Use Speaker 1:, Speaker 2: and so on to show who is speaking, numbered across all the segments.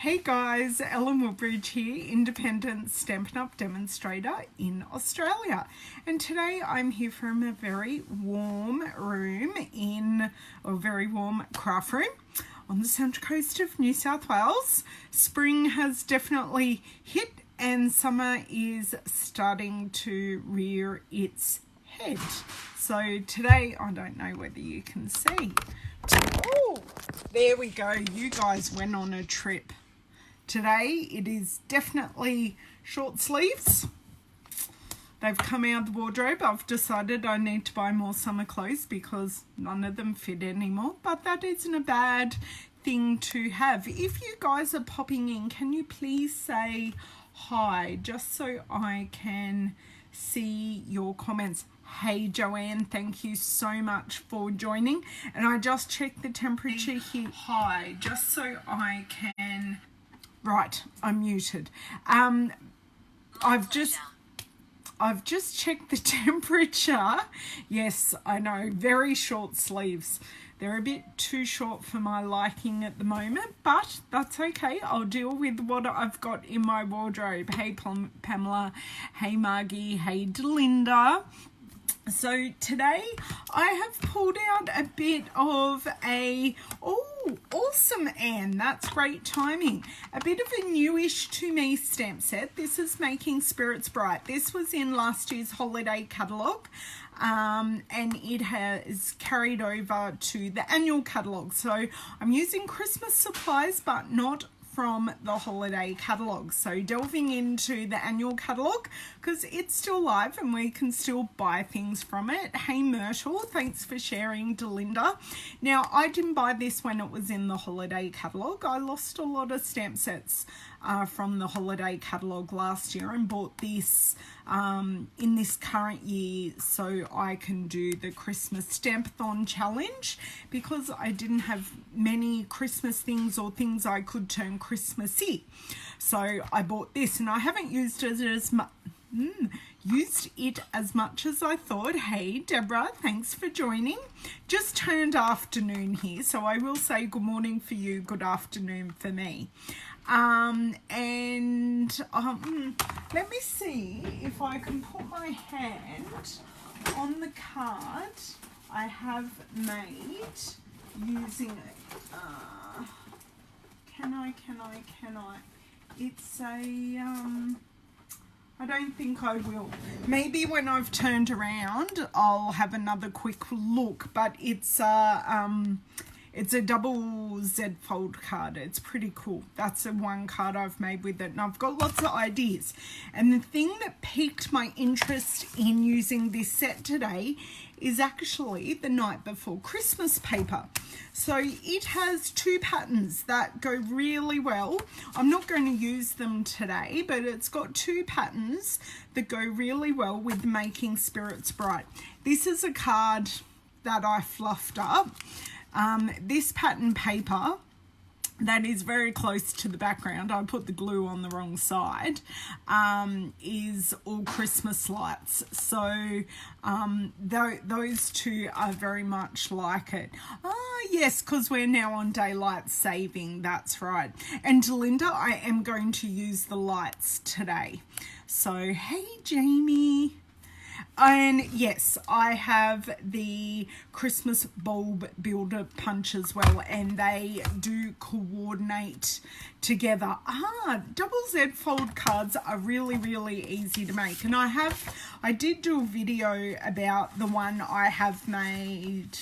Speaker 1: Hey guys, Ellen Woodbridge here, independent Stampin' Up! Demonstrator in Australia. And today I'm here from a very warm room a very warm craft room on the central coast of New South Wales. Spring has definitely hit and summer is starting to rear its head. So today, I don't know whether you can see. Oh, there we go. You guys went on a trip. Today it is definitely short sleeves. They've come out of the wardrobe. I've decided I need to buy more summer clothes because none of them fit anymore, but that isn't a bad thing to have. If you guys are popping in, can you please say hi just so I can see your comments? Hey Joanne, thank you so much for joining. And I just checked the temperature here. Hi, just so I can... Right, I'm muted. I've just checked the temperature. Yes, I know, very short sleeves. They're a bit too short for my liking at the moment, but that's okay. I'll deal with what I've got in my wardrobe. Hey Pamela, hey Margie, hey Delinda. So today I have pulled out a bit of awesome, Anne, that's great timing. A bit of a newish to me stamp set. This is Making Spirits Bright. This was in last year's holiday catalogue, and it has carried over to the annual catalogue. So I'm using Christmas supplies, but not from the holiday catalogue. So delving into the annual catalogue because it's still live and we can still buy things from it. Hey Myrtle, thanks for sharing, Delinda. Now I didn't buy this when it was in the holiday catalogue. I lost a lot of stamp sets from the holiday catalogue last year and bought this in this current year so I can do the Christmas Stampathon challenge because I didn't have many Christmas things or things I could turn Christmassy. So I bought this and I haven't used it as much as I thought. Hey Deborah, thanks for joining. Just turned afternoon here, so I will say good morning for you, good afternoon for me. Let me see if I can put my hand on the card I have made using can I? It's a I don't think I will. Maybe when I've turned around I'll have another quick look, but it's a double Z fold card. It's pretty cool. That's the one card I've made with it, and I've got lots of ideas. And the thing that piqued my interest in using this set today is actually the Night Before Christmas paper. So it has two patterns that go really well. I'm not going to use them today, but it's got two patterns that go really well with Making Spirits Bright. This is a card that I fluffed up. This pattern paper that is very close to the background, I put the glue on the wrong side, is all Christmas lights. So those two are very much like it. Yes, because we're now on daylight saving, that's right. And Delinda, I am going to use the lights today. So hey Jamie. And yes, I have the Christmas bulb builder punch as well, and they do coordinate together. Double Z fold cards are really, really easy to make. And I did do a video about the one I have made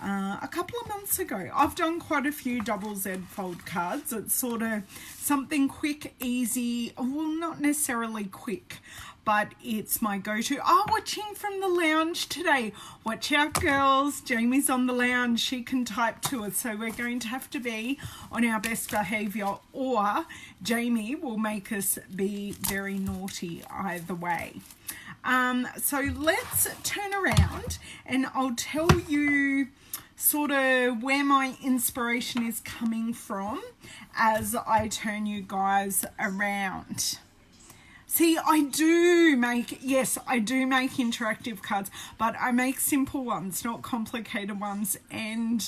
Speaker 1: a couple of months ago. I've done quite a few double Z fold cards. It's sort of something quick, easy, well, not necessarily quick, but it's my go-to. Watching from the lounge today. Watch out, girls. Jamie's on the lounge. She can type to us, so we're going to have to be on our best behaviour, or Jamie will make us be very naughty either way. So let's turn around and I'll tell you sort of where my inspiration is coming from as I turn you guys around. See, I do make, yes, I do make interactive cards, but I make simple ones, not complicated ones. And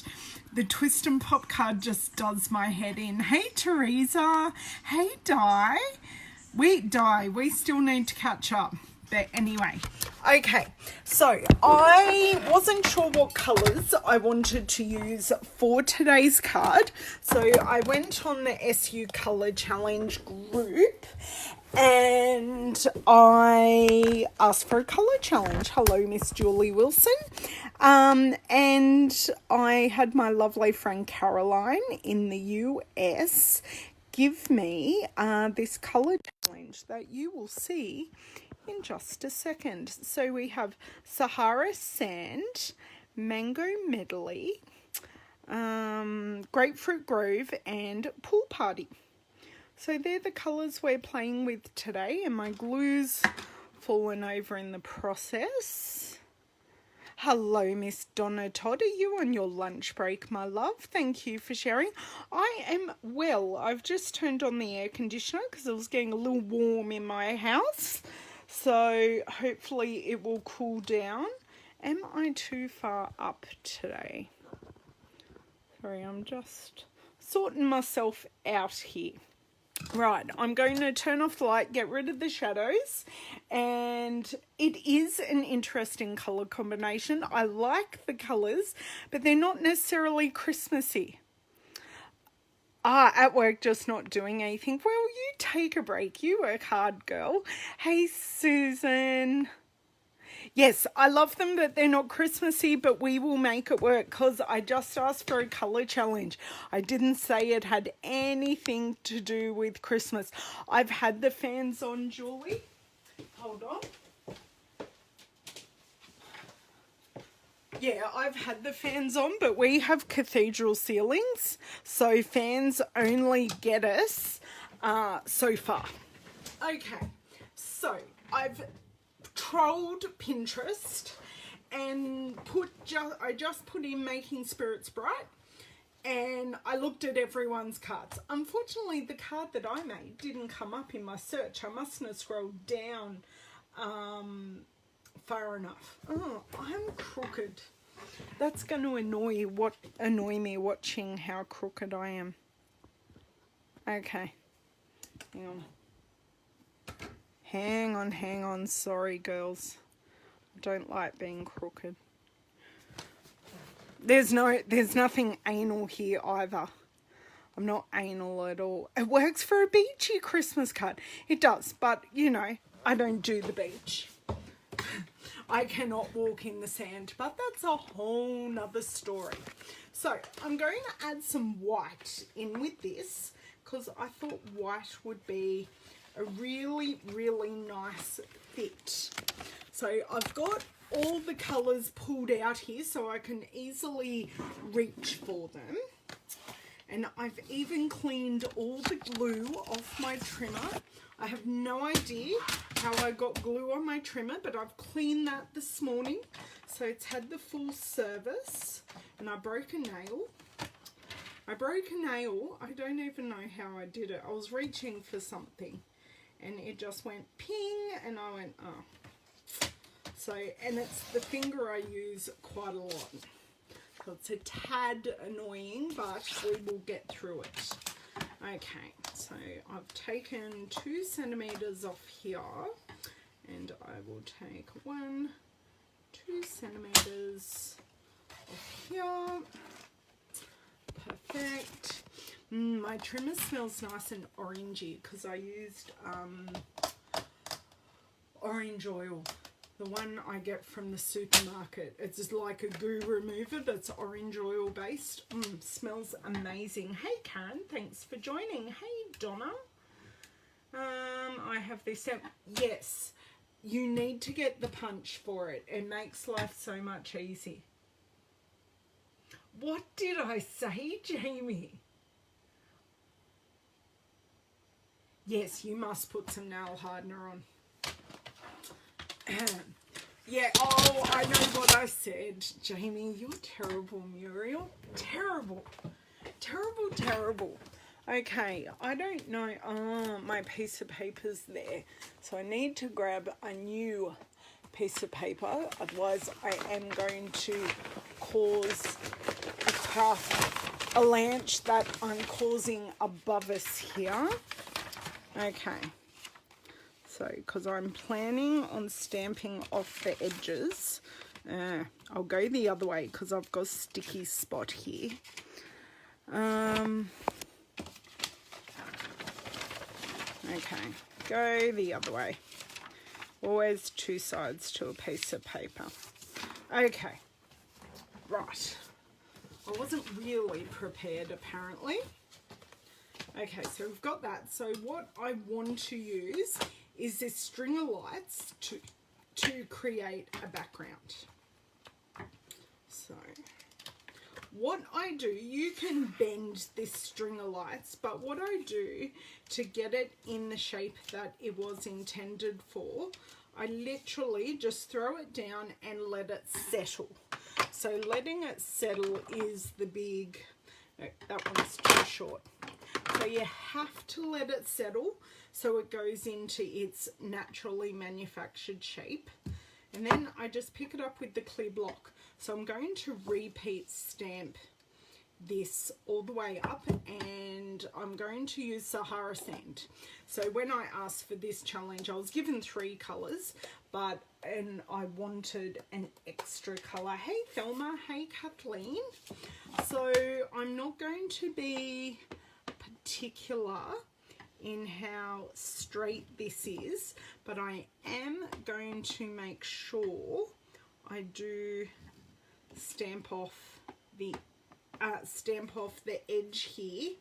Speaker 1: the Twist and Pop card just does my head in. Hey, Teresa. Hey, Di. We still need to catch up. But anyway, okay, so I wasn't sure what colours I wanted to use for today's card. So I went on the SU Colour Challenge group and I asked for a colour challenge. Hello, Miss Julie Wilson. And I had my lovely friend Caroline in the US give me this colour challenge that you will see in just a second. So we have Sahara Sand, Mango Medley, Grapefruit Grove and Pool Party. So they're the colours we're playing with today, and my glue's fallen over in the process. Hello, Miss Donna Todd. Are you on your lunch break, my love? Thank you for sharing. I am well. I've just turned on the air conditioner because it was getting a little warm in my house. So hopefully it will cool down. Am I too far up today? Sorry, I'm just sorting myself out here. Right, I'm going to turn off the light, get rid of the shadows, and it is an interesting colour combination. I like the colours, but they're not necessarily Christmassy. At work, just not doing anything. Well, you take a break. You work hard, girl. Hey, Susan. Yes, I love them, but they're not Christmassy, but we will make it work because I just asked for a colour challenge. I didn't say it had anything to do with Christmas. I've had the fans on, Julie. Hold on. Yeah, I've had the fans on, but we have cathedral ceilings, so fans only get us so far. Okay, so I've trolled Pinterest and I just put in Making Spirits Bright, and I looked at everyone's cards. Unfortunately, the card that I made didn't come up in my search. I mustn't have scrolled down far enough. Oh, I'm crooked. That's going to annoy me watching how crooked I am. Okay. Hang on. Sorry, girls. I don't like being crooked. There's nothing anal here either. I'm not anal at all. It works for a beachy Christmas card. It does, but you know, I don't do the beach. I cannot walk in the sand, but that's a whole nother story. So I'm going to add some white in with this because I thought white would be a really, really nice fit. So I've got all the colours pulled out here so I can easily reach for them. And I've even cleaned all the glue off my trimmer. I have no idea how I got glue on my trimmer, but I've cleaned that this morning. So it's had the full service. And I broke a nail. I don't even know how I did it. I was reaching for something and it just went ping and I went, oh. So, and it's the finger I use quite a lot. So it's a tad annoying, but we will get through it. Okay, so I've taken 2 centimeters off here and I will take 1, 2 centimeters off here. Perfect. My trimmer smells nice and orangey because I used orange oil. The one I get from the supermarket. It's just like a goo remover that's orange oil based. Smells amazing. Hey Karen, thanks for joining. Hey Donna. I have this out. Yes, you need to get the punch for it. It makes life so much easier. What did I say, Jamie? Yes, you must put some nail hardener on. Yeah, oh, I know what I said. Jamie, you're terrible, Muriel. Terrible. Terrible, terrible. Okay, I don't know. My piece of paper's there. So I need to grab a new piece of paper. Otherwise, I am going to cause a avalanche that I'm causing above us here. Okay. So, because I'm planning on stamping off the edges. I'll go the other way because I've got a sticky spot here. Okay, go the other way. Always two sides to a piece of paper. Okay, right. I wasn't really prepared apparently. Okay, so we've got that. So what I want to use is this string of lights to create a background. So what I do, you can bend this string of lights, but what I do to get it in the shape that it was intended for, I literally just throw it down and let it settle. So letting it settle is the big, no, that one's too short. So you have to let it settle so it goes into its naturally manufactured shape. And then I just pick it up with the clear block. So I'm going to repeat stamp this all the way up, and I'm going to use Sahara sand. So when I asked for this challenge, I was given 3 colours, and I wanted an extra colour. Hey Thelma, hey Kathleen. So I'm not going to be particular in how straight this is, but I am going to make sure I do stamp off the edge here,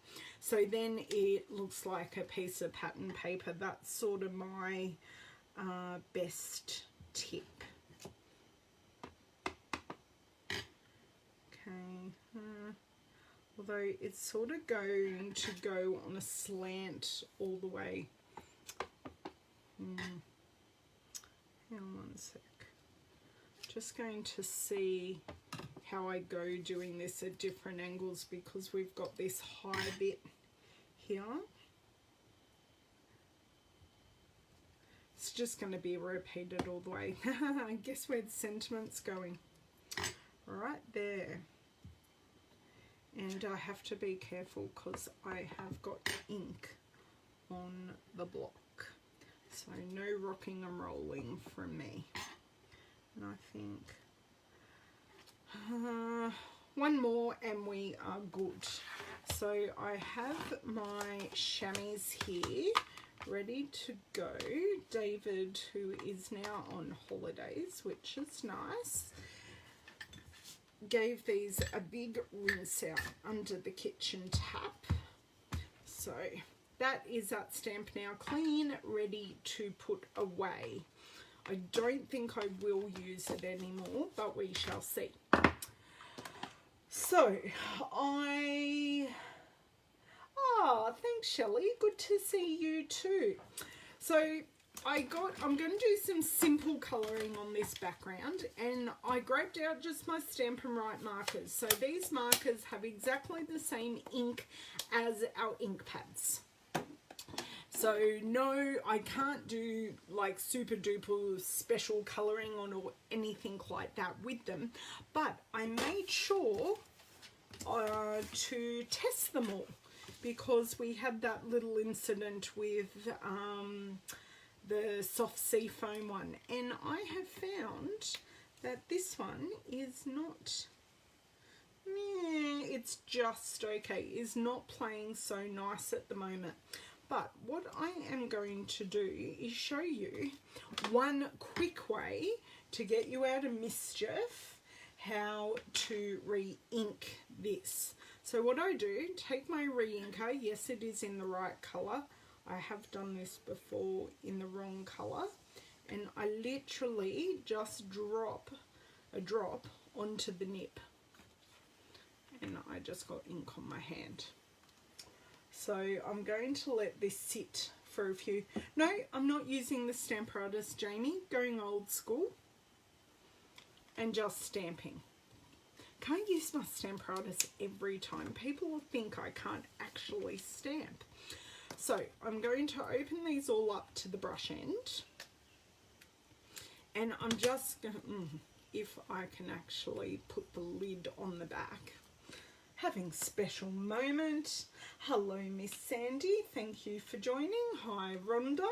Speaker 1: so then it looks like a piece of pattern paper. That's sort of my best tip. Okay, although it's sort of going to go on a slant all the way. Hang on one sec. Just going to see how I go doing this at different angles because we've got this high bit here. It's just going to be repeated all the way. I guess where the sentiment's going. Right there. And I have to be careful because I have got ink on the block. So no rocking and rolling from me. And I think one more and we are good. So I have my chamois here ready to go. David, who is now on holidays, which is nice, gave these a big rinse out under the kitchen tap. So that is that stamp now clean, ready to put away. I don't think I will use it anymore, but we shall see. So thanks Shelley, good to see you too. So I'm going to do some simple colouring on this background, and I grabbed out just my Stampin' Right markers. So these markers have exactly the same ink as our ink pads. So no, I can't do like super duper special colouring on or anything like that with them, but I made sure to test them all because we had that little incident with the soft sea foam one, and I have found that this one is not, it's just okay, is not playing so nice at the moment. But what I am going to do is show you one quick way to get you out of mischief, how to re-ink this. So what I do, take my re-inker, yes it is in the right colour, I have done this before in the wrong colour, and I literally just drop a drop onto the nib, and I just got ink on my hand. So I'm going to let this sit for a few. No, I'm not using the Stamp Artist Jamie, going old school and just stamping. can't use my Stamparatus every time. People will think I can't actually stamp. So I'm going to open these all up to the brush end. And I'm just going to, if I can actually put the lid on the back. Having special moment. Hello, Miss Sandy. Thank you for joining. Hi, Rhonda.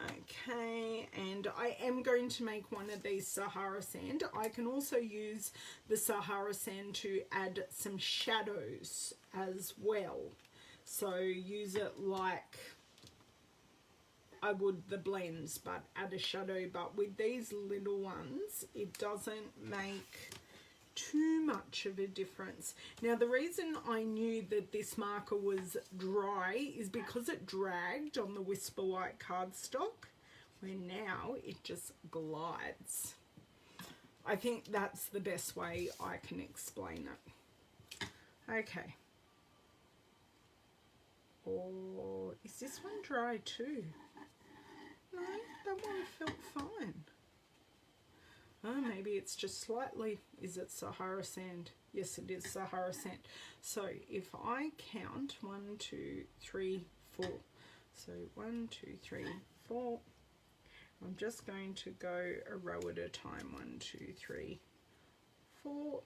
Speaker 1: Okay, and I am going to make one of these Sahara sand. I can also use the Sahara sand to add some shadows as well. So use it like I would the blends, but add a shadow. But with these little ones, it doesn't make too much of a difference. Now, the reason I knew that this marker was dry is because it dragged on the Whisper White cardstock, where now it just glides. I think that's the best way I can explain it. Okay. Or is this one dry too? No, that one felt fine. Oh, maybe it's just slightly. Is it Sahara sand? Yes, it is Sahara sand. So if I count 1, 2, 3, 4. So 1, 2, 3, 4. I'm just going to go a row at a time. 1, 2, 3, 4.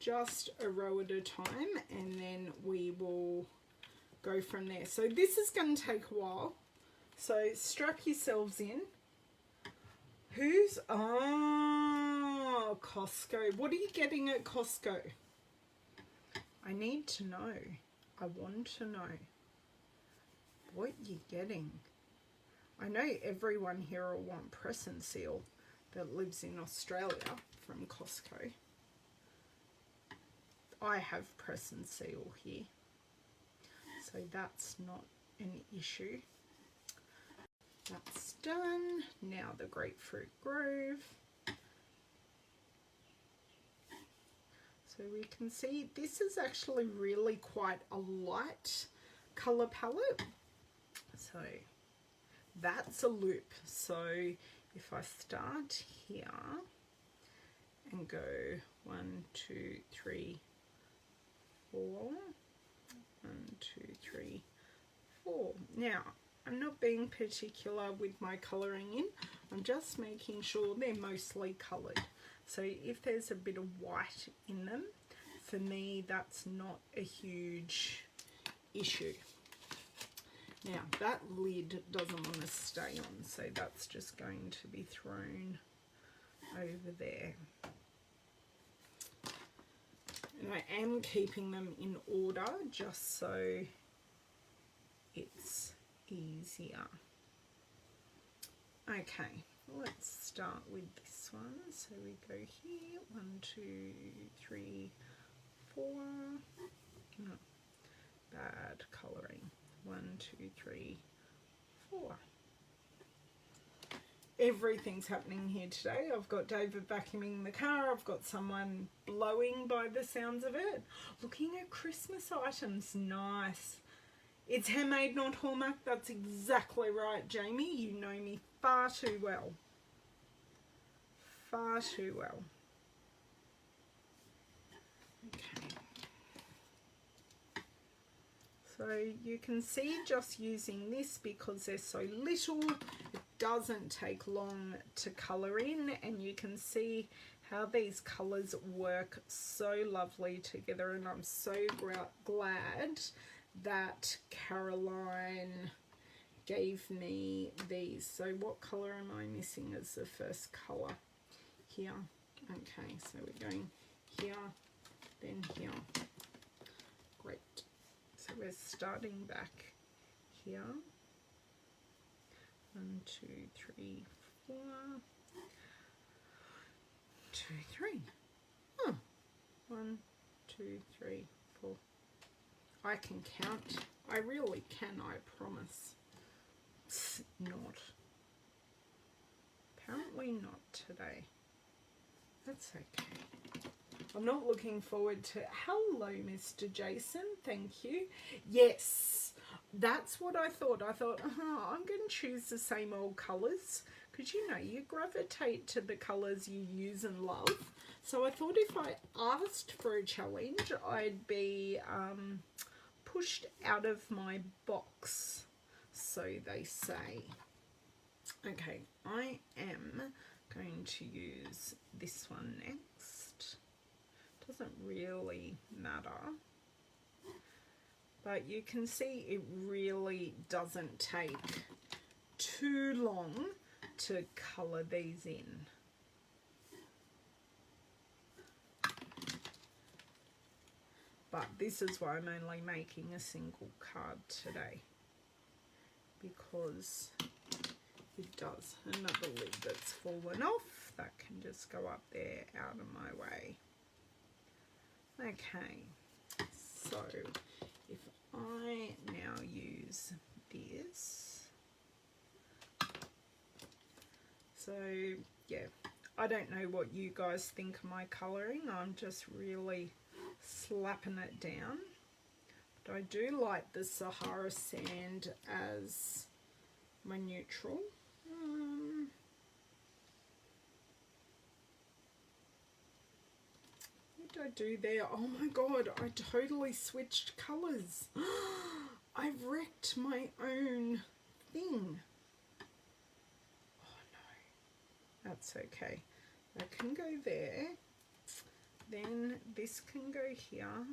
Speaker 1: Just a row at a time, and then we will go from there. So this is going to take a while. So strap yourselves in. Who's, oh, Costco. What are you getting at Costco? I need to know. I want to know what you're getting. I know everyone here will want Press and Seal that lives in Australia from Costco. I have Press and Seal here, so that's not an issue. That's done. Now the Grapefruit Grove. So we can see this is actually really quite a light colour palette. So that's a loop. So if I start here and go 1, 2, 3, 4, 1, 2, 3, 4. Now, I'm not being particular with my colouring in. I'm just making sure they're mostly coloured. So if there's a bit of white in them, for me, that's not a huge issue. Now, that lid doesn't want to stay on, so that's just going to be thrown over there. And I am keeping them in order just so it's easier. Okay, let's start with this one. So we go here, 1, 2, 3, 4. No, bad colouring. 1, 2, 3, 4. Everything's happening here today. I've got David vacuuming the car. I've got someone blowing by the sounds of it. Looking at Christmas items. Nice. It's handmade, not Hallmark. That's exactly right, Jamie. You know me far too well. Far too well. Okay. So you can see just using this, because they're so little, it doesn't take long to colour in, and you can see how these colours work so lovely together, and I'm so glad that Caroline gave me these. So what colour am I missing as the first colour? Here. Okay, so we're going here, then here. Great. So we're starting back here. 1, 2, 3, 4. 2, 3. Oh. 1, 2, 3, 4. I can count. I really can, I promise. It's not. Apparently not today. That's okay. I'm not looking forward to... Hello, Mr. Jason. Thank you. Yes, that's what I thought. I thought, I'm going to choose the same old colours. Because, you know, you gravitate to the colours you use and love. So I thought if I asked for a challenge, I'd be pushed out of my box, so they say. Okay, I am going to use this one next. Doesn't really matter. But you can see it really doesn't take too long to colour these in. But this is why I'm only making a single card today, because it does. Another lid that's fallen off, that can just go up there out of my way. Okay, so if I now use this, so yeah, I don't know what you guys think of my colouring. I'm just really slapping it down, but I do like the Sahara sand as my neutral. What did I do there? Oh my god, I totally switched colours. I've wrecked my own thing. Oh no, that's okay. That can go there. Then this can go here.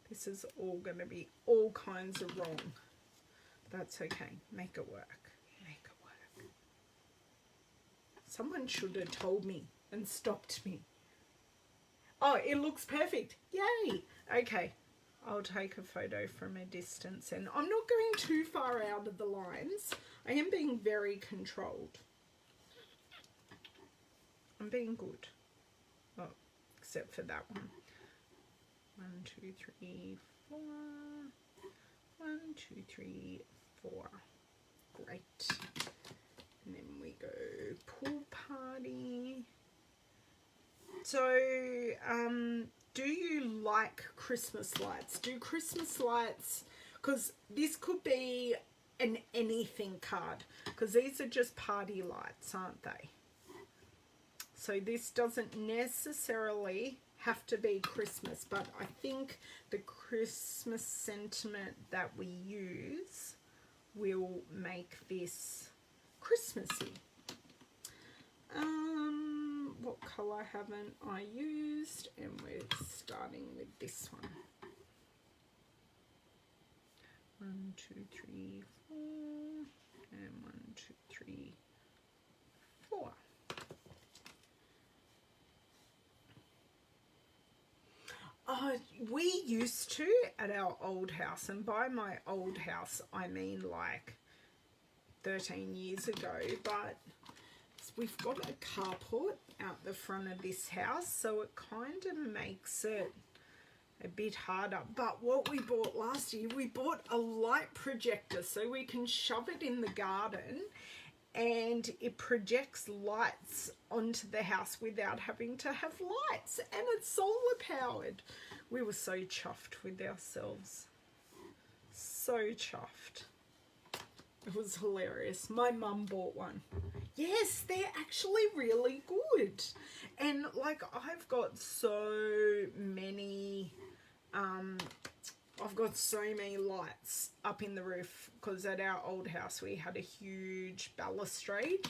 Speaker 1: This is all going to be all kinds of wrong. That's okay. Make it work. Make it work. Someone should have told me and stopped me. Oh, it looks perfect. Yay. Okay. I'll take a photo from a distance, and I'm not going too far out of the lines. I am being very controlled. I'm being good. Oh, except for that one. 1, 2, 3, 4. 1, 2, 3, 4. Great. And then we go pool party. So, do you like Christmas lights? Do Christmas lights, because this could be an anything card, because these are just party lights, aren't they? So this doesn't necessarily have to be Christmas, but I think the Christmas sentiment that we use will make this Christmassy. What colour haven't I used? And we're starting with this one. 1, 2, 3, 4, and 1, 2, 3, 4. We used to at our old house, and by my old house I mean like 13 years ago, but we've got a carport out the front of this house, so it kind of makes it a bit harder. But what we bought last year, we bought a light projector so we can shove it in the garden and it projects lights onto the house without having to have lights, and it's solar powered. We were so chuffed with ourselves. So chuffed. It was hilarious. My mum bought one. Yes, they're actually really good. And like I've got so many lights up in the roof, because at our old house we had a huge balustrade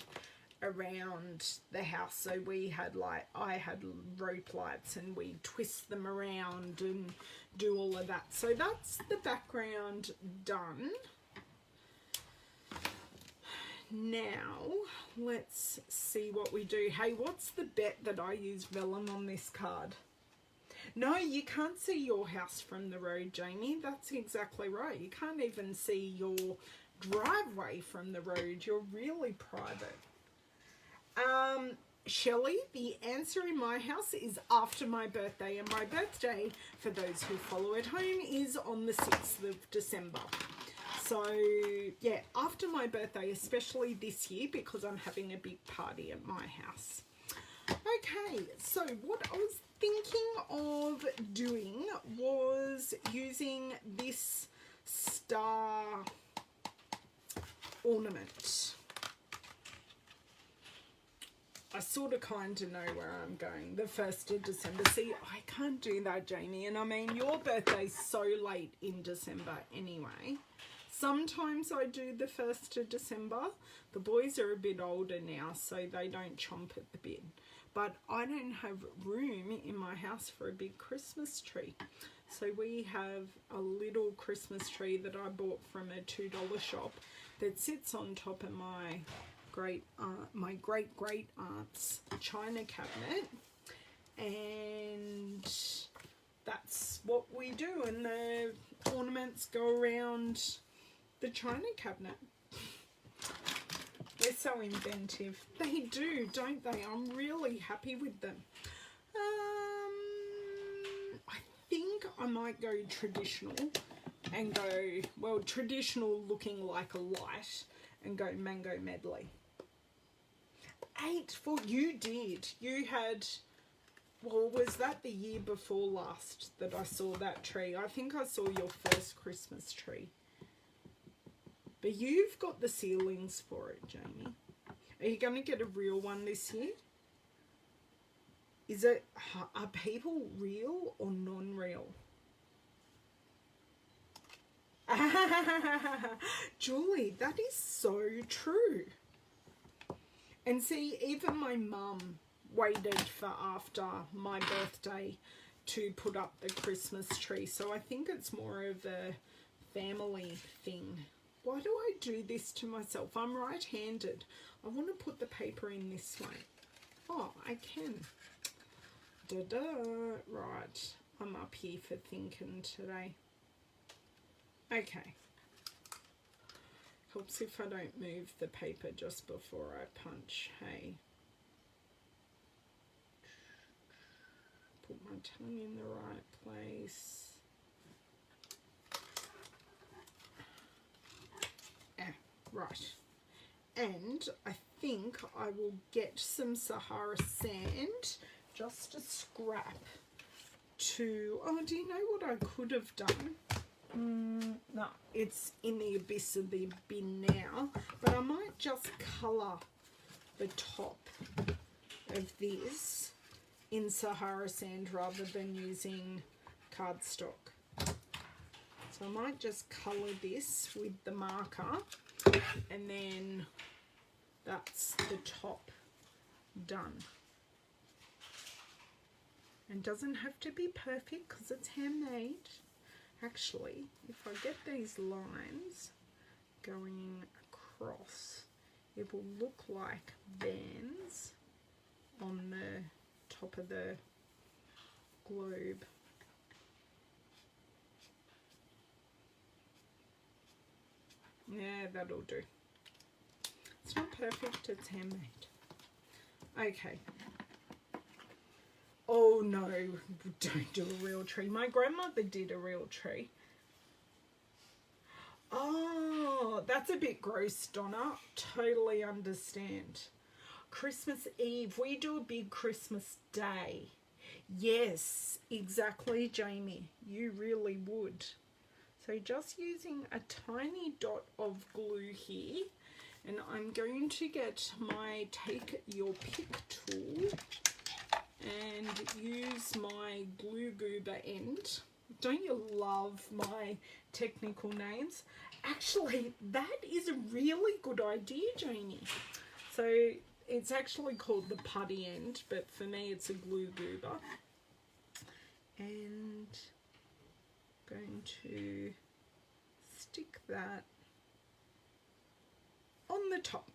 Speaker 1: around the house, so we had I had rope lights and we twist them around and do all of that. So that's the background done. Now let's see what we do. Hey, what's the bet that I use vellum on this card? No, you can't see your house from the road, Jamie. That's exactly right. You can't even see your driveway from the road. You're really private. Shelley, the answer in my house is after my birthday, and my birthday, for those who follow at home, is on the 6th of December. So, yeah, after my birthday, especially this year, because I'm having a big party at my house. Okay, so what I was thinking of doing was using this star ornament. I sort of kind of know where I'm going. The 1st of December. See, I can't do that, Jamie. And I mean, your birthday's so late in December anyway. Sometimes I do the 1st of December. The boys are a bit older now, so they don't chomp at the bit. But I don't have room in my house for a big Christmas tree. So we have a little Christmas tree that I bought from a $2 shop that sits on top of my great aunt's china cabinet, and that's what we do, and the ornaments go around the china cabinet. They're so inventive. They do, don't they? I'm really happy with them. I think I might go traditional and go, well, traditional looking like a light, and go mango medley. 8 for you did. You had, well, was that the year before last that I saw that tree? I think I saw your first Christmas tree. But you've got the ceilings for it, Jamie. Are you going to get a real one this year? Is it, are people real or non-real? Julie, that is so true. And see, even my mum waited for after my birthday to put up the Christmas tree. So I think it's more of a family thing. Why do I do this to myself? I'm right-handed. I want to put the paper in this way. Oh, I can. Da-da. Right. I'm up here for thinking today. Okay. Helps if I don't move the paper just before I punch. Hey. Put my tongue in the right place. Right. And I think I will get some Sahara sand, just a scrap, to, oh, do you know what I could have done? No, it's in the abyss of the bin now, but I might just colour the top of this in Sahara sand rather than using cardstock. So I might just colour this with the marker, and then that's the top done. And doesn't have to be perfect because it's handmade. Actually, if I get these lines going across, it will look like bands on the top of the globe. Yeah, that'll do. It's not perfect, it's handmade. Okay. Oh no, don't do a real tree. My grandmother did a real tree. Oh, that's a bit gross, Donna. Totally understand. Christmas Eve, we do a big Christmas day. Yes, exactly, Jamie. You really would. So just using a tiny dot of glue here, and I'm going to get my take your pick tool and use my glue goober end. Don't you love my technical names? Actually, that is a really good idea, Jamie. So it's actually called the putty end, but for me it's a glue goober. And going to stick that on the top.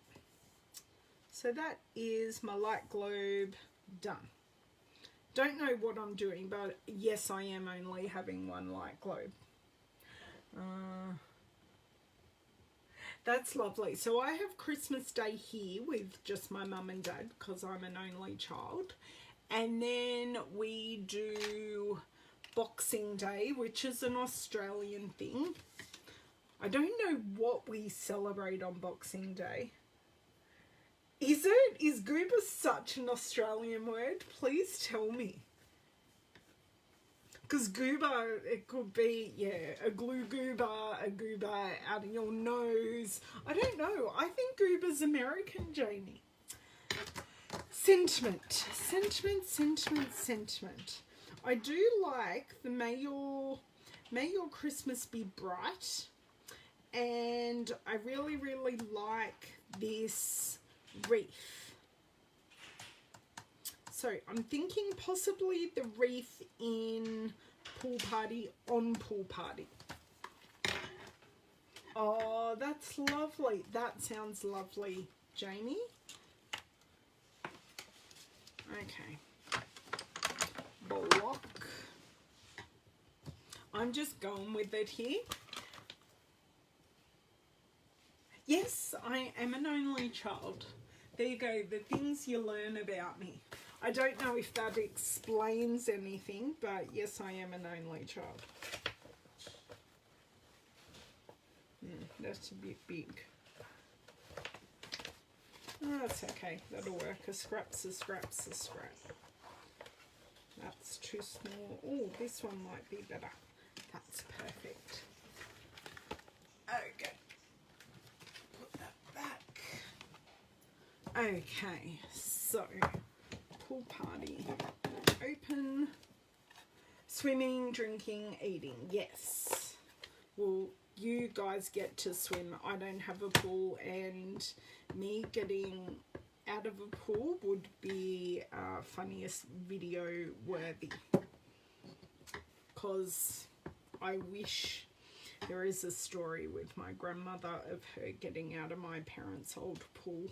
Speaker 1: So that is my light globe done. Don't know what I'm doing, but yes, I am only having one light globe. That's lovely. So I have Christmas Day here with just my mum and dad because I'm an only child. And then we do Boxing Day, which is an Australian thing. I don't know what we celebrate on Boxing Day. Is it? Is goober such an Australian word? Please tell me. Because goober, it could be, yeah, a glue goober, a goober out of your nose. I don't know. I think goober's American, Jamie. Sentiment. I do like the May Your Christmas Be Bright, and I really like this wreath. So I'm thinking possibly the wreath in Pool Party on Pool Party. Oh, that's lovely. That sounds lovely, Jamie. Okay. Block. I'm just going with it here. Yes, I am an only child. There you go, the things you learn about me. I don't know if that explains anything, but yes, I am an only child. That's a bit big. Oh, that's okay, that'll work. A scrap's a scrap's a scrap. That's too small. Oh, this one might be better. That's perfect. Okay. Put that back. Okay, so pool party. Open. Swimming, drinking, eating. Yes. Well, you guys get to swim. I don't have a pool, and me getting out of a pool would be funniest video worthy, because I wish there is a story with my grandmother of her getting out of my parents' old pool.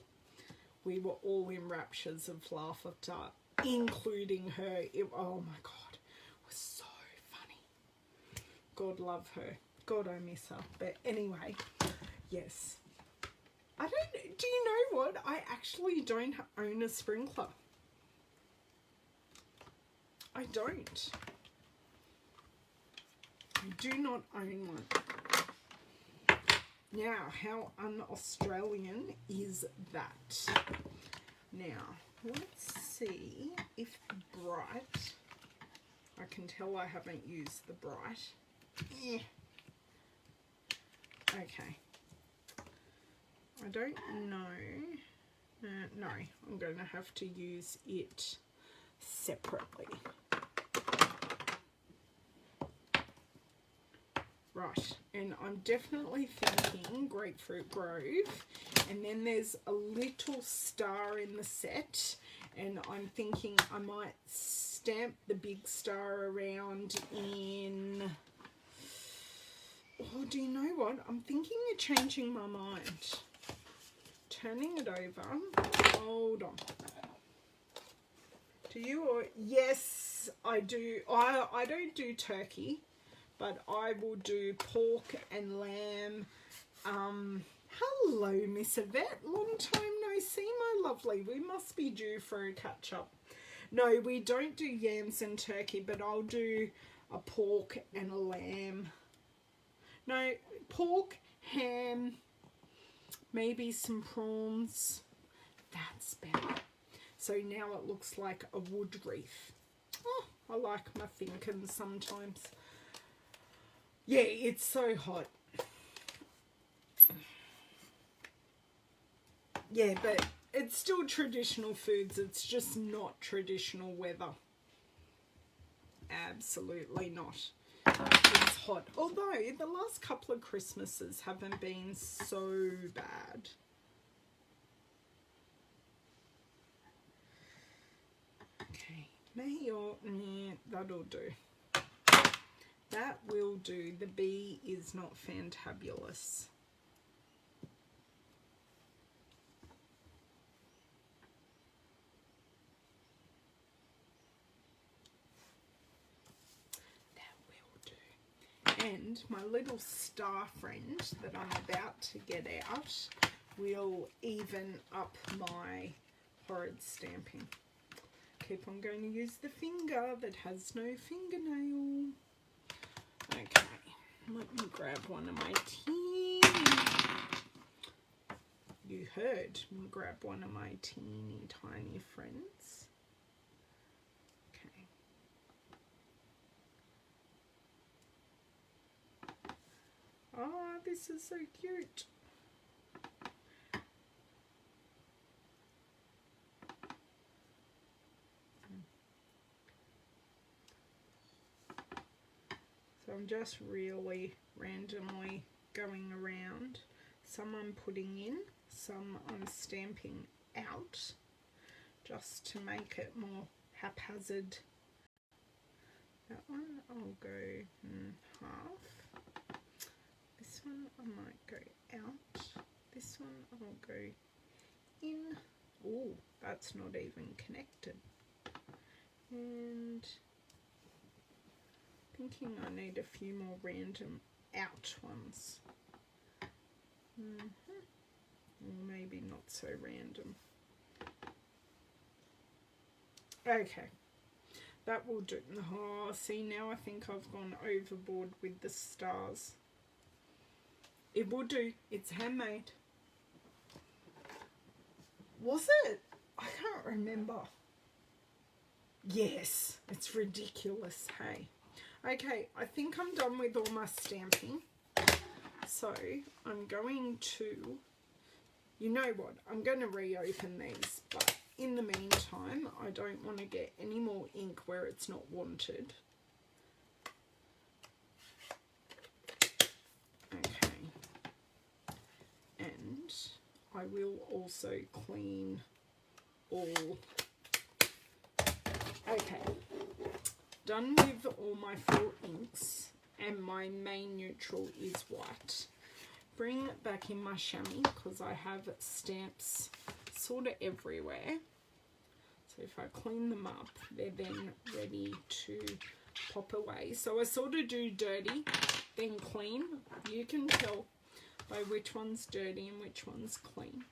Speaker 1: We were all in raptures of laughter, including her. Oh my God, it was so funny. God love her. God, I miss her. But anyway, yes. Do you know what? I actually don't own a sprinkler. I don't. I do not own one. Now, how un-Australian is that? Now, let's see if bright. I can tell I haven't used the bright. Yeah. Okay. I don't know. No, I'm going to have to use it separately. Right, and I'm definitely thinking Grapefruit Grove, and then there's a little star in the set, and I'm thinking I might stamp the big star around in... Oh, do you know what? I'm thinking of changing my mind. Turning it over. Hold on. Do you or... Yes, I do. I don't do turkey, but I will do pork and lamb. Hello, Miss Yvette. Long time no see, my lovely. We must be due for a catch-up. No, we don't do yams and turkey, but I'll do a pork and a lamb. No, pork, ham, maybe some prawns. That's better. So now it looks like a wood wreath. Oh, I like my thinking sometimes. Yeah, it's so hot. Yeah, but it's still traditional foods. It's just not traditional weather. Absolutely not. It's hot. Although the last couple of Christmases haven't been so bad. Okay, that'll do. That will do. The bee is not fantabulous. And my little star friend that I'm about to get out will even up my horrid stamping. Keep on going to use the finger that has no fingernail. Okay, let me grab one of my teeny... You heard me grab one of my teeny tiny friends. Oh, this is so cute. I'm just really randomly going around. Some I'm putting in, some I'm stamping out, just to make it more haphazard. That one I'll go in half. This one I might go out. This one I'll go in. Oh, that's not even connected. And thinking I need a few more random out ones. Or maybe not so random. Okay, that will do. Oh, see, now I think I've gone overboard with the stars. It will do. It's handmade. Was it? I can't remember. Yes, it's ridiculous, hey. Okay, I think I'm done with all my stamping. So I'm going to, you know what, I'm going to reopen these, but in the meantime, I don't want to get any more ink where it's not wanted. Okay. And I will also clean all. Okay. Done with all my fill inks, and my main neutral is white. Bring it back in my chamois because I have stamps sort of everywhere. So if I clean them up, they're then ready to pop away. So I sort of do dirty, then clean. You can tell by which one's dirty and which one's clean.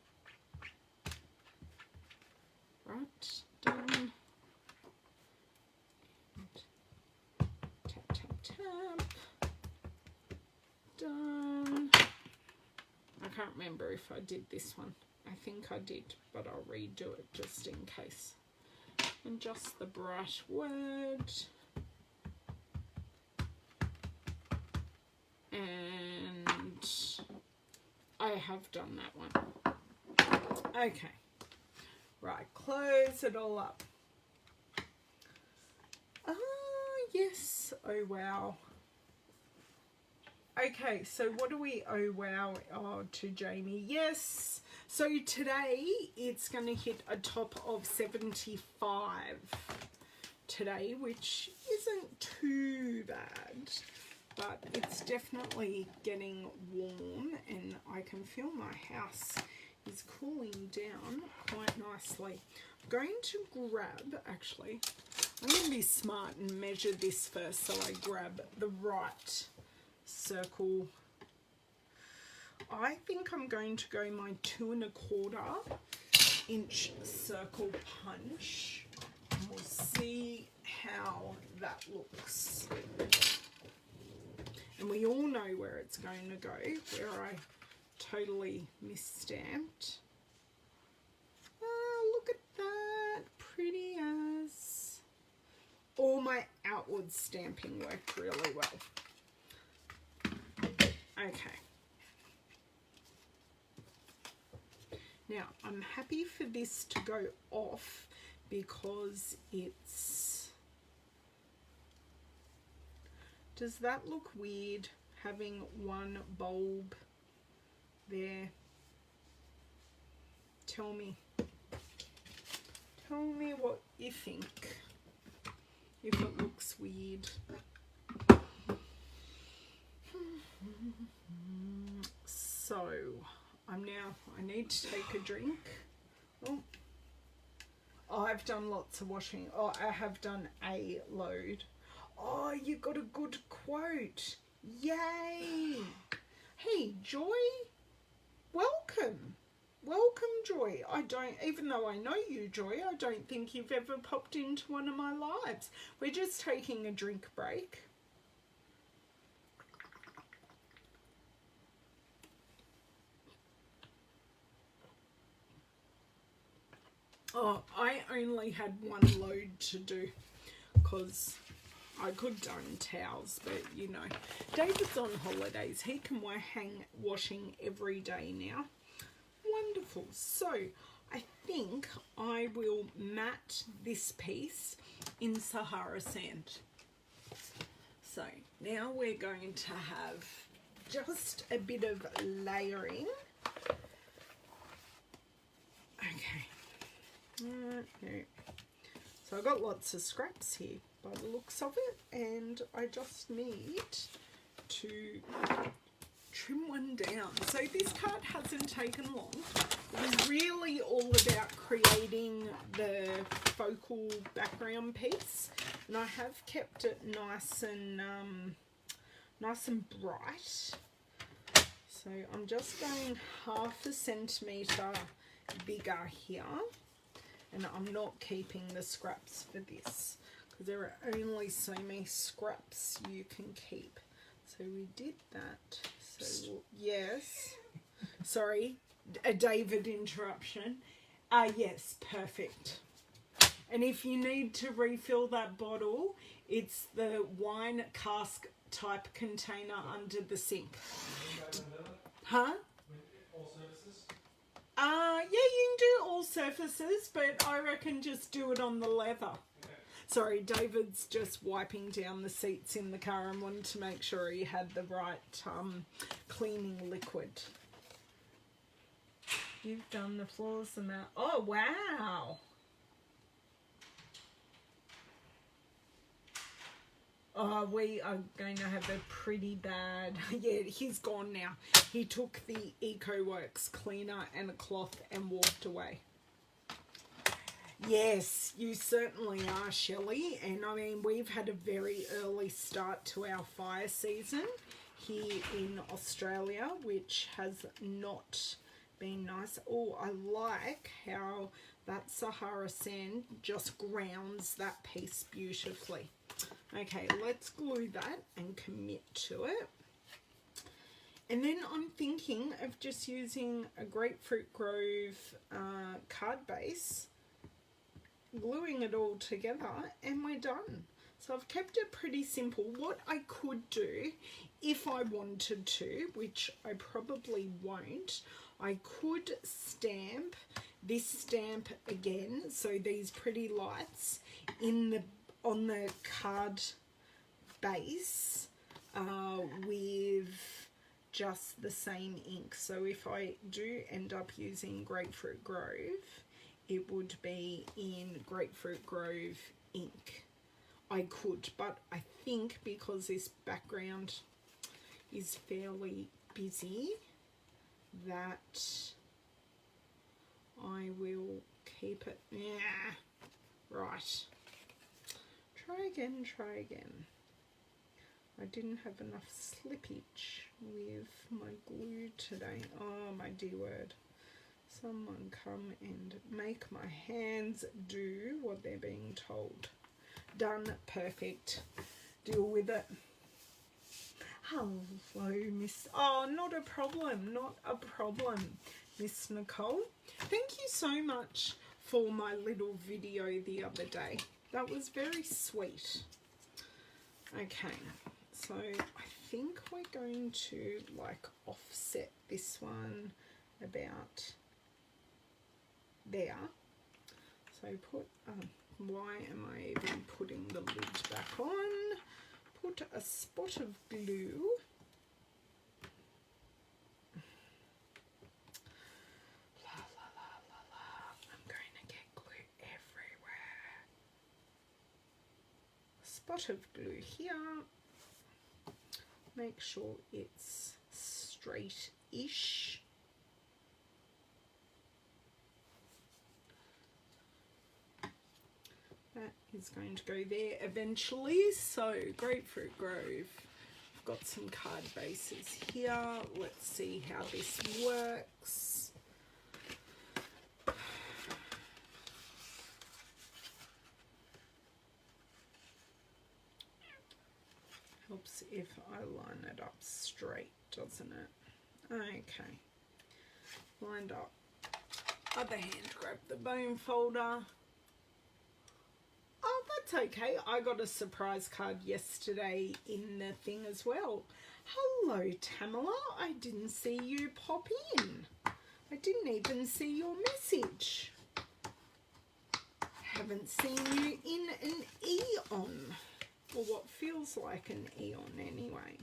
Speaker 1: Right, done. Tap, tap, tap. Done. I can't remember if I did this one. I think I did, but I'll redo it just in case. And just the bright word. And I have done that one. Okay. Right, close it all up. Ah, yes. Oh, wow. Okay, so what do we owe wow to Jamie? Yes, so today it's going to hit a top of 75 today, which isn't too bad, but it's definitely getting warm and I can feel my house is cooling down quite nicely. I'm going to grab, actually, I'm going to be smart and measure this first so I grab the right circle. I think I'm going to go my 2 1/4 inch circle punch, and we'll see how that looks. And we all know where it's going to go, where I totally misstamped. Oh, look at that, pretty as. All my outward stamping worked really well. Okay. Now, I'm happy for this to go off because it's... Does that look weird, having one bulb there? Tell me. Tell me what you think, if it looks weird. So, I need to take a drink. Oh, I've done lots of washing. Oh, I have done a load. Oh, you got a good quote. Yay. Hey, Joy. Welcome. Welcome, Joy. Even though I know you, Joy, I don't think you've ever popped into one of my lives. We're just taking a drink break. Oh, I only had one load to do because I could have done towels, but you know, David's on holidays. He can hang washing every day now. Wonderful. So I think I will mat this piece in Sahara sand. So Now we're going to have just a bit of layering. Okay. Okay. So I've got lots of scraps here by the looks of it, and I just need to trim one down. So this card hasn't taken long. It was really all about creating the focal background piece, and I have kept it nice and bright. So I'm just going 1/2 centimetre bigger here, and I'm not keeping the scraps for this because there are only so many scraps you can keep. So we did that. So yes, sorry, a David interruption. Yes, perfect. And if you need to refill that bottle, it's the wine cask type container under the sink. Huh?
Speaker 2: All surfaces?
Speaker 1: Yeah, you can do all surfaces, but I reckon just do it on the leather.
Speaker 2: Okay.
Speaker 1: Sorry, David's just wiping down the seats in the car and wanted to make sure he had the right cleaning liquid. You've done the floors and that. Oh, wow. Oh, we are going to have a pretty bad... Yeah, he's gone now. He took the EcoWorks cleaner and a cloth and walked away. Yes, you certainly are, Shelley. And I mean, we've had a very early start to our fire season here in Australia, which has not been nice. Oh, I like how that Sahara sand just grounds that piece beautifully. Okay, let's glue that and commit to it. And then I'm thinking of just using a Grapefruit Grove card base, gluing it all together, and we're done. So I've kept it pretty simple. What I could do, if I wanted to, which I probably won't, I could stamp this stamp again, so these pretty lights on the card base with just the same ink. So if I do end up using Grapefruit Grove, it would be in Grapefruit Grove ink. I could, but I think because this background is fairly busy, that I will keep it. Yeah, right. Try again, try again. I didn't have enough slippage with my glue today. Oh, my dear word. Someone come and make my hands do what they're being told. Done. Perfect. Deal with it. Hello, Miss... Oh, not a problem. Not a problem, Miss Nicole. Thank you so much for my little video the other day. That was very sweet. Okay, so I think we're going to like offset this one about there. So put, why am I even putting the lid back on? Put a spot of glue. I'm going to get glue everywhere. Spot of glue here. Make sure it's straight-ish. That is going to go there eventually. So Grapefruit Grove. I've got some card bases here. Let's see how this works. Helps if I line it up straight, doesn't it? Okay. Lined up. Other hand, grab the bone folder. Oh, that's okay. I got a surprise card yesterday in the thing as well. Hello, Tamala. I didn't see you pop in. I didn't even see your message. Haven't seen you in an eon. or what feels like an eon anyway.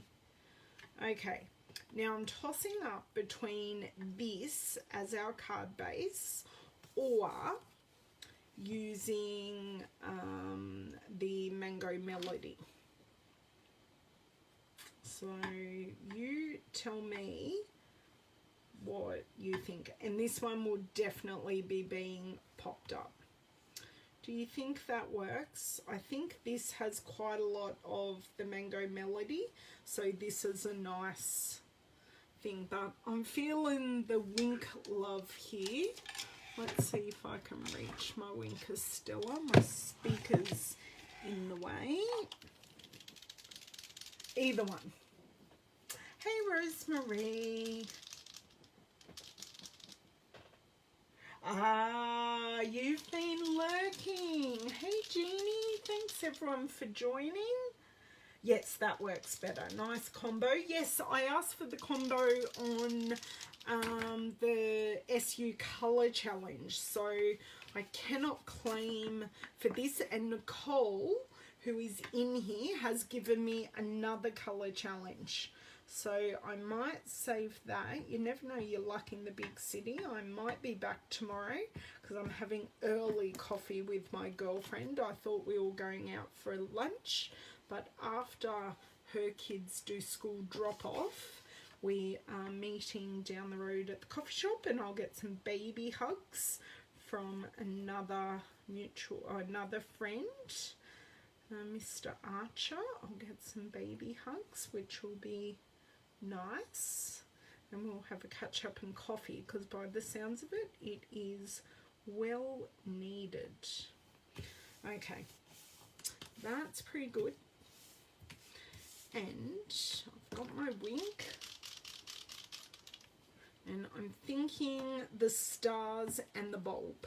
Speaker 1: Okay, now I'm tossing up between this as our card base or using the Mango Melody. So you tell me what you think. And this one will definitely be being popped up. Do you think that works? I think this has quite a lot of the Mango Melody, so this is a nice thing. But I'm feeling the wink love here. Let's see if I can reach my Winker Stella. My speaker's in the way. Either one. Hey, Rosemary. Ah, you've been lurking. Hey, Jeannie. Thanks, everyone, for joining. Yes, that works better. Nice combo. Yes, I asked for the combo on the SU Colour Challenge, so I cannot claim for this. And Nicole, who is in here, has given me another colour challenge. So I might save that. You never know your luck in the big city. I might be back tomorrow because I'm having early coffee with my girlfriend. I thought we were going out for lunch, but after her kids do school drop off, we are meeting down the road at the coffee shop, and I'll get some baby hugs from another friend, Mr. Archer. I'll get some baby hugs, which will be nice, and we'll have a catch up and coffee because by the sounds of it, it is well needed. Okay, that's pretty good. And I've got my wink, and I'm thinking the stars and the bulb.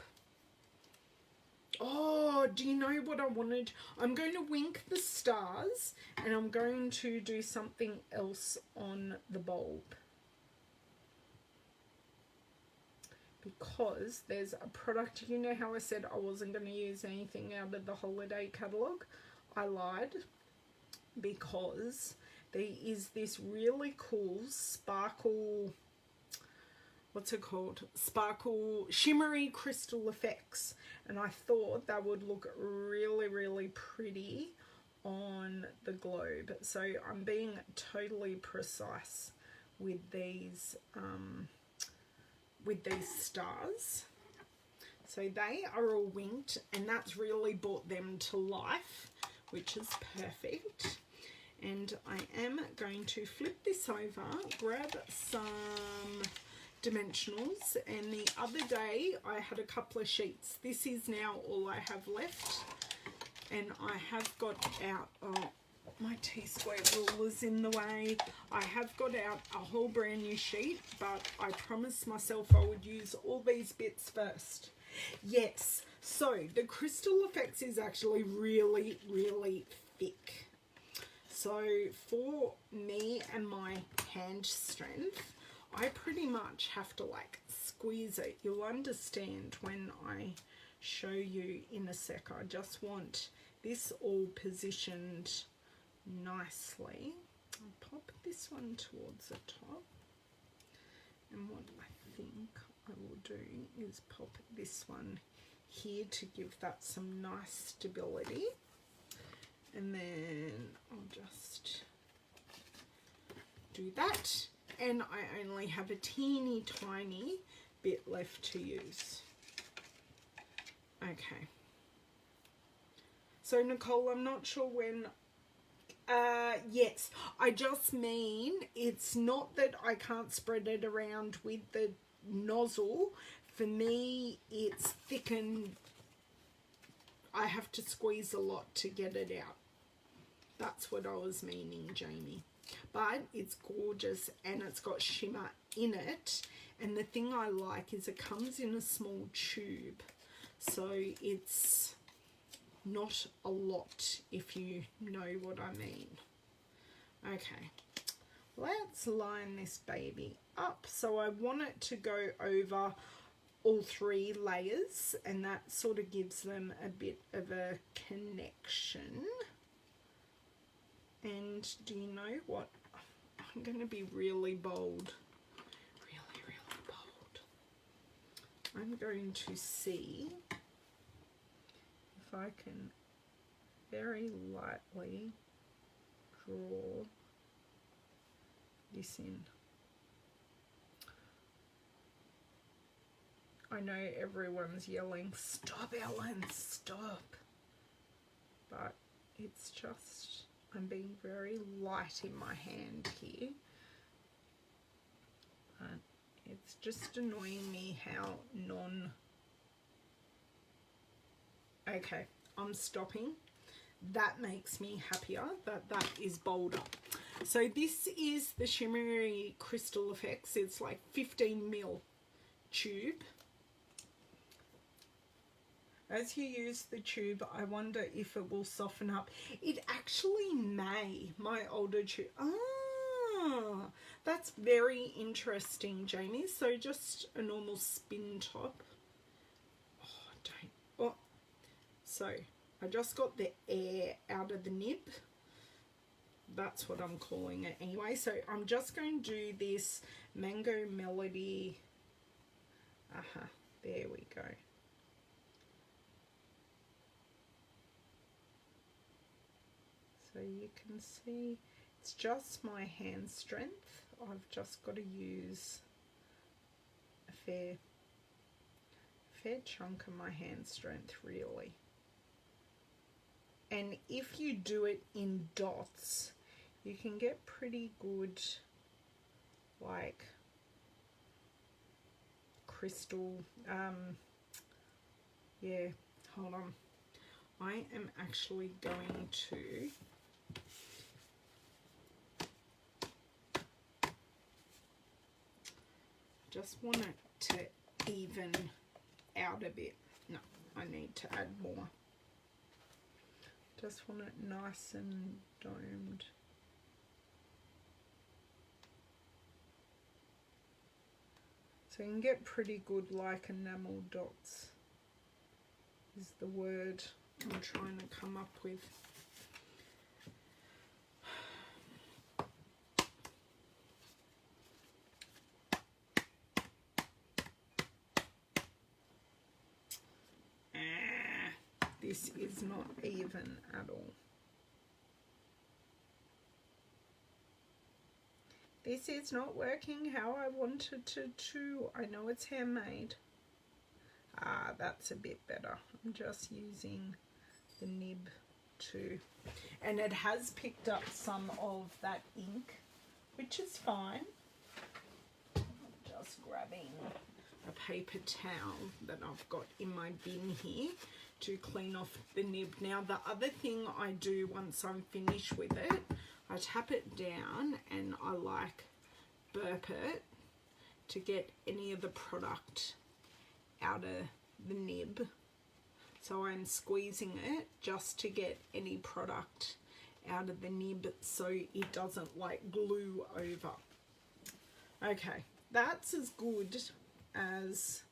Speaker 1: Oh, do you know what I wanted? I'm going to wink the stars, and I'm going to do something else on the bulb. Because there's a product, you know how I said I wasn't going to use anything out of the holiday catalogue? I lied, because there is this really cool sparkle, what's it called? Sparkle shimmery crystal effects. And I thought that would look really, really pretty on the globe. So I'm being totally precise with these stars. So they are all winked, and that's really brought them to life, which is perfect. And I am going to flip this over, grab some dimensionals, and the other day I had a couple of sheets. This is now all I have left, and I have got out, oh, my T-square ruler's in the way. I have got out a whole brand new sheet, but I promised myself I would use all these bits first. Yes, so the crystal effects is actually really, really thick. So for me and my hand strength, I pretty much have to like squeeze it. You'll understand when I show you in a sec. I just want this all positioned nicely. I'll pop this one towards the top. And what I think I will do is pop this one here to give that some nice stability. And then I'll just do that. And I only have a teeny tiny bit left to use. Okay. So Nicole, I'm not sure when, yes, I just mean it's not that I can't spread it around with the nozzle. For me, it's thick and I have to squeeze a lot to get it out. That's what I was meaning, Jamie. But it's gorgeous, and it's got shimmer in it. And the thing I like is it comes in a small tube, so it's not a lot, if you know what I mean. Okay, let's line this baby up. So I want it to go over all 3 layers, and that sort of gives them a bit of a connection. And do you know what? I'm going to be really bold. Really, really bold. I'm going to see if I can very lightly draw this in. I know everyone's yelling, "Stop, Ellen, stop." But it's just, I'm being very light in my hand here. It's just annoying me how Okay, I'm stopping. That makes me happier that that is bolder. So this is the Shimmery Crystal Effects. It's like 15mm tube. As you use the tube, I wonder if it will soften up. It actually may. My older tube. Ah, that's very interesting, Jamie. So just a normal spin top. So I just got the air out of the nib. That's what I'm calling it anyway. So I'm just going to do this Mango Melody. There we go. So you can see it's just my hand strength. I've just got to use a fair chunk of my hand strength, really. And if you do it in dots, you can get pretty good, like, crystal, yeah, hold on. I am actually going to just want it to even out a bit. No, I need to add more. Just want it nice and domed. So you can get pretty good, like, enamel dots is the word I'm trying to come up with. This is not even at all. This is not working how I wanted to. I know it's handmade. Ah, that's a bit better. I'm just using the nib too. And it has picked up some of that ink, which is fine. I'm just grabbing a paper towel that I've got in my bin here to clean off the nib. Now the other thing I do once I'm finished with it, I tap it down and I like burp it to get any of the product out of the nib. So I'm squeezing it just to get any product out of the nib so it doesn't like glue over. Okay, that's as good as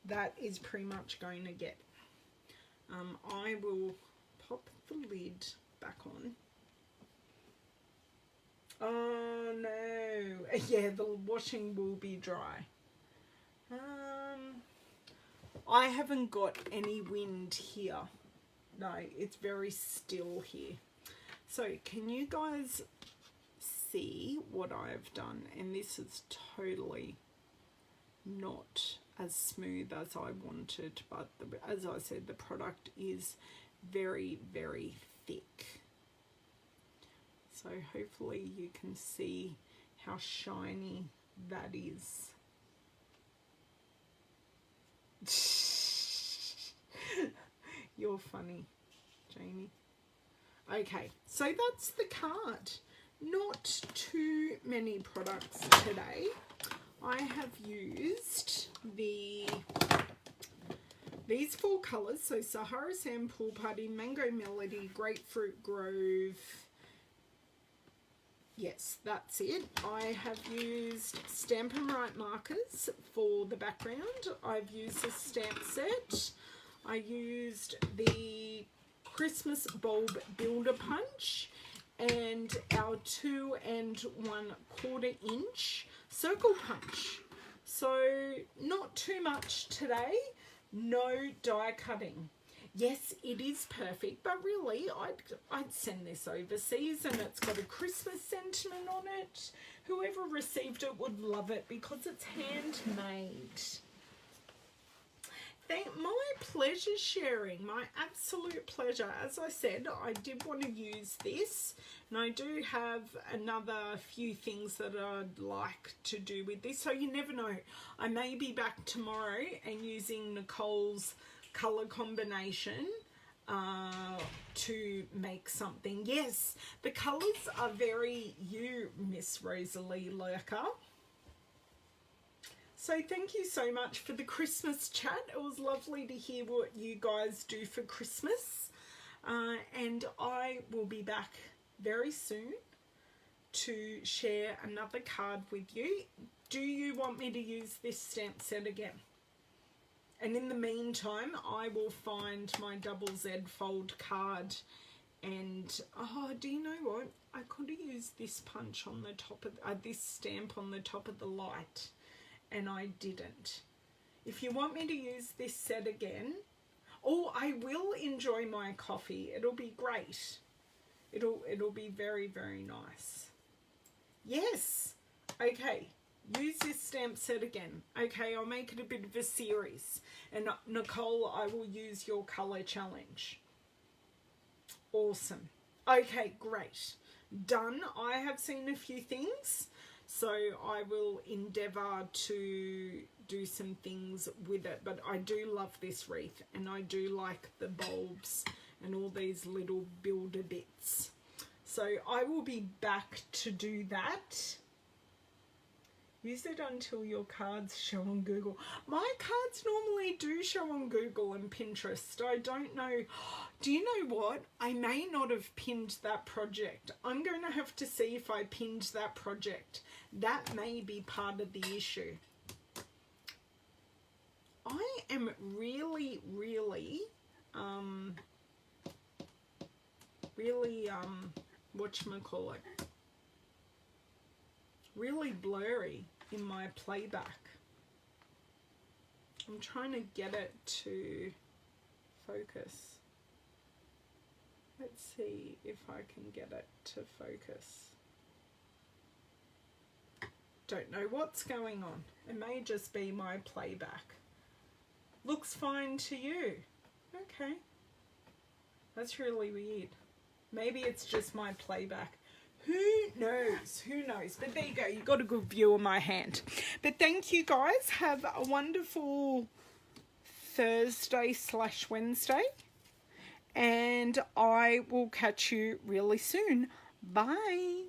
Speaker 1: that is pretty much going to get. I will pop the lid back on. Oh no, yeah, the washing will be dry. I haven't got any wind here. No, it's very still here. So can you guys see what I've done? And this is totally not as smooth as I wanted, but as I said, the product is very, very thick. So hopefully you can see how shiny that is. You're funny, Jamie. Okay, so that's the card. Not too many products today. I have used these four colours, so Sahara Sand, Pool Party, Mango Melody, Grapefruit Grove. Yes, that's it. I have used Stampin' Right markers for the background. I've used the stamp set. I used the Christmas Bulb Builder Punch and our 2 1/4 inch circle punch. So not too much today, no die cutting. Yes, it is perfect, but really I'd send this overseas, and it's got a Christmas sentiment on it. Whoever received it would love it because it's handmade. My pleasure sharing, my absolute pleasure. As I said, I did want to use this, and I do have another few things that I'd like to do with this, so you never know. I may be back tomorrow and using Nicole's colour combination to make something. Yes, the colours are very you, Miss Rosalie Lurker. So thank you so much for the Christmas chat. It was lovely to hear what you guys do for Christmas. And I will be back very soon to share another card with you. Do you want me to use this stamp set again? And in the meantime, I will find my double Z fold card. And, oh, do you know what? I could have used this punch on the top of, this stamp on the top of the light. And I didn't. If you want me to use this set again, oh, I will enjoy my coffee. It'll be great. It'll be very, very nice. Yes. Okay. Use this stamp set again. Okay, I'll make it a bit of a series. And Nicole, I will use your colour challenge. Awesome. Okay, great. Done. I have seen a few things. So I will endeavour to do some things with it. But I do love this wreath, and I do like the bulbs and all these little builder bits. So I will be back to do that. Use it until your cards show on Google. My cards normally do show on Google and Pinterest. I don't know. Do you know what? I may not have pinned that project. I'm going to have to see if I pinned that project. That may be part of the issue. I am really whatchamacallit, really blurry in my playback. I'm trying to get it to focus. Let's see if I can get it to focus. Don't know what's going on. It may just be my playback. Looks fine to you. Okay. That's really weird. Maybe it's just my playback. Who knows? Who knows? But there you go. You got a good view of my hand. But thank you guys. Have a wonderful Thursday/Wednesday. And I will catch you really soon. Bye.